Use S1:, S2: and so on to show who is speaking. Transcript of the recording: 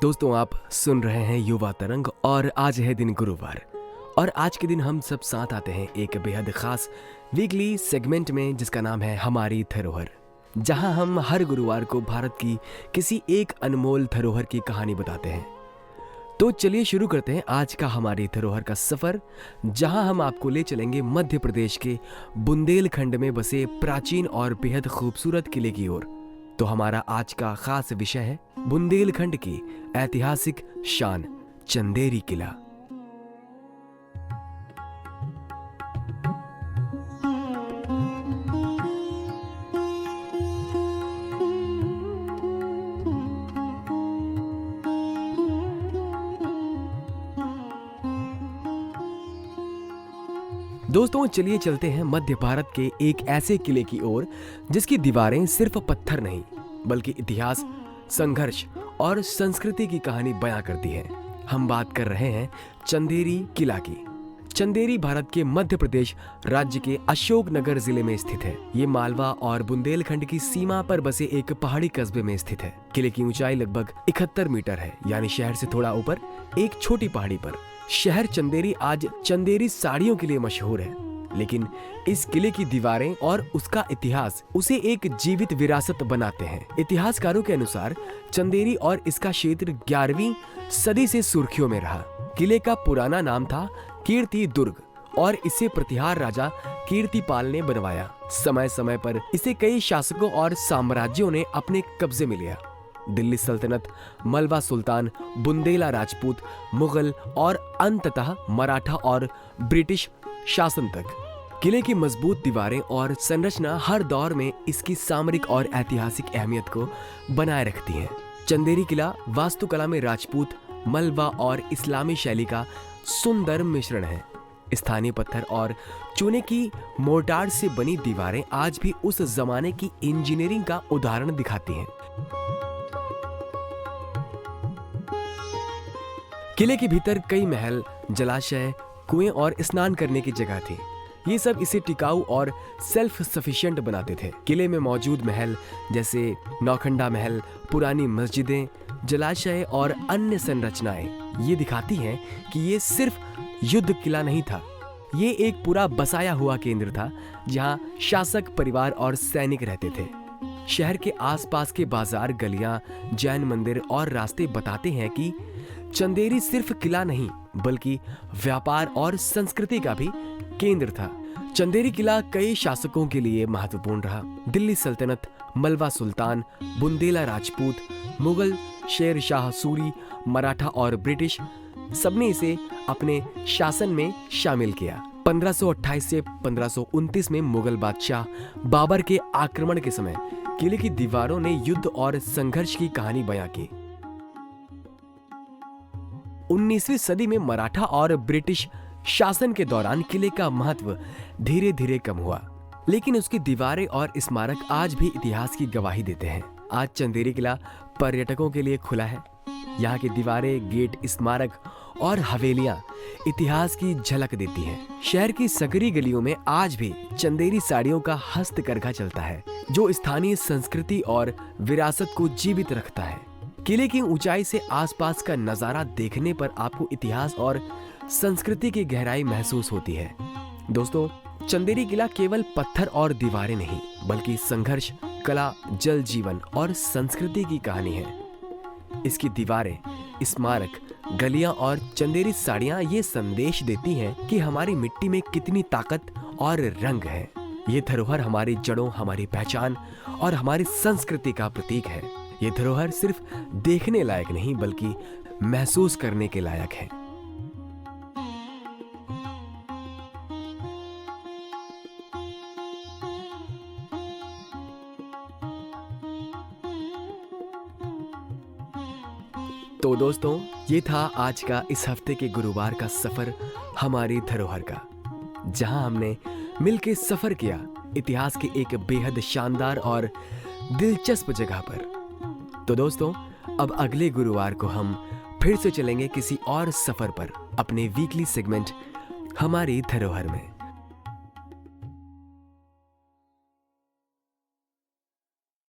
S1: दोस्तों, आप सुन रहे हैं युवा तरंग और आज है दिन गुरुवार। और आज के दिन हम सब साथ आते हैं एक बेहद खास वीकली सेगमेंट में जिसका नाम है हमारी धरोहर, जहां हम हर गुरुवार को भारत की किसी एक अनमोल धरोहर की कहानी बताते हैं। तो चलिए शुरू करते हैं आज का हमारी धरोहर का सफर, जहां हम आपको ले चलेंगे मध्य प्रदेश के बुंदेलखंड में बसे प्राचीन और बेहद खूबसूरत किले की ओर। तो हमारा आज का खास विषय है बुंदेलखंड की ऐतिहासिक शान चंदेरी किला। दोस्तों, चलिए चलते हैं मध्य भारत के एक ऐसे किले की ओर जिसकी दीवारें सिर्फ पत्थर नहीं बल्कि इतिहास, संघर्ष और संस्कृति की कहानी बयां करती हैं। हम बात कर रहे हैं चंदेरी किला की। चंदेरी भारत के मध्य प्रदेश राज्य के अशोकनगर जिले में स्थित है। ये मालवा और बुंदेलखंड की सीमा पर बसे एक पहाड़ी कस्बे में स्थित है। किले की ऊंचाई लगभग 71 मीटर है, यानी शहर से थोड़ा ऊपर एक छोटी पहाड़ी पर। शहर चंदेरी आज चंदेरी साड़ियों के लिए मशहूर है, लेकिन इस किले की दीवारें और उसका इतिहास उसे एक जीवित विरासत बनाते हैं। इतिहासकारों के अनुसार चंदेरी और इसका क्षेत्र 11वीं सदी से सुर्खियों में रहा। किले का पुराना नाम था कीर्ति दुर्ग और इसे प्रतिहार राजा कीर्तिपाल ने बनवाया। समय समय पर इसे कई शासकों और साम्राज्यों ने अपने कब्जे में लिया। दिल्ली सल्तनत, मलवा सुल्तान, बुंदेला राजपूत, मुगल और अंततः मराठा और ब्रिटिश शासन तक। किले की मजबूत दीवारें और संरचना हर दौर में इसकी सामरिक और ऐतिहासिक अहमियत को बनाए रखती हैं। चंदेरी किला वास्तुकला में राजपूत, मलवा और इस्लामी शैली का सुंदर मिश्रण है। स्थानीय पत्थर और चूने की मोर्टार से बनी दीवारें आज भी उस जमाने की इंजीनियरिंग का उदाहरण दिखाती हैं। किले के भीतर कई महल, जलाशय, कुएं और स्नान करने की जगह थी। ये सब इसे टिकाऊ और सेल्फ सफिशिएंट बनाते थे। किले में मौजूद महल जैसे नौखंडा महल, पुरानी मस्जिदें, जलाशय और अन्य संरचनाएं ये दिखाती हैं कि ये सिर्फ युद्ध किला नहीं था, ये एक पूरा बसाया हुआ केंद्र था जहां शासक, परिवार और सैनिक रहते थे। शहर के आसपास के बाजार, गलियां, जैन मंदिर और रास्ते बताते हैं कि चंदेरी सिर्फ किला नहीं बल्कि व्यापार और संस्कृति का भी केंद्र था। चंदेरी किला कई शासकों के लिए महत्वपूर्ण रहा। दिल्ली सल्तनत, मलवा सुल्तान, बुंदेला राजपूत, मुगल, शेर शाह सूरी, मराठा और ब्रिटिश सबने इसे अपने शासन में शामिल किया। 1528 से 1529 में मुगल बादशाह बाबर के आक्रमण के समय किले की दीवारों ने युद्ध और संघर्ष की कहानी बयां की। 19वीं सदी में मराठा और ब्रिटिश शासन के दौरान किले का महत्व धीरे धीरे कम हुआ, लेकिन उसकी दीवारें और स्मारक आज भी इतिहास की गवाही देते हैं। आज चंदेरी किला पर्यटकों के लिए खुला है। यहाँ की दीवारें, गेट, स्मारक और हवेलियां इतिहास की झलक देती हैं। शहर की सकरी गलियों में आज भी चंदेरी साड़ियों का हस्तकरघा चलता है, जो स्थानीय संस्कृति और विरासत को जीवित रखता है। किले की ऊंचाई से आसपास का नजारा देखने पर आपको इतिहास और संस्कृति की गहराई महसूस होती है। दोस्तों, चंदेरी किला केवल पत्थर और दीवारें नहीं बल्कि संघर्ष, कला, जल जीवन और संस्कृति की कहानी है। इसकी दीवारें, स्मारक, गलियां और चंदेरी साड़ियां ये संदेश देती हैं कि हमारी मिट्टी में कितनी ताकत और रंग है। ये धरोहर हमारी जड़ों, हमारी पहचान और हमारी संस्कृति का प्रतीक है। ये धरोहर सिर्फ देखने लायक नहीं बल्कि महसूस करने के लायक है। तो दोस्तों, ये था आज का इस हफ्ते के गुरुवार का सफर हमारी धरोहर का, जहां हमने मिलके सफर किया इतिहास के एक बेहद शानदार और दिलचस्प जगह पर। तो दोस्तों, अब अगले गुरुवार को हम फिर से चलेंगे किसी और सफर पर अपने वीकली सेगमेंट हमारी धरोहर में।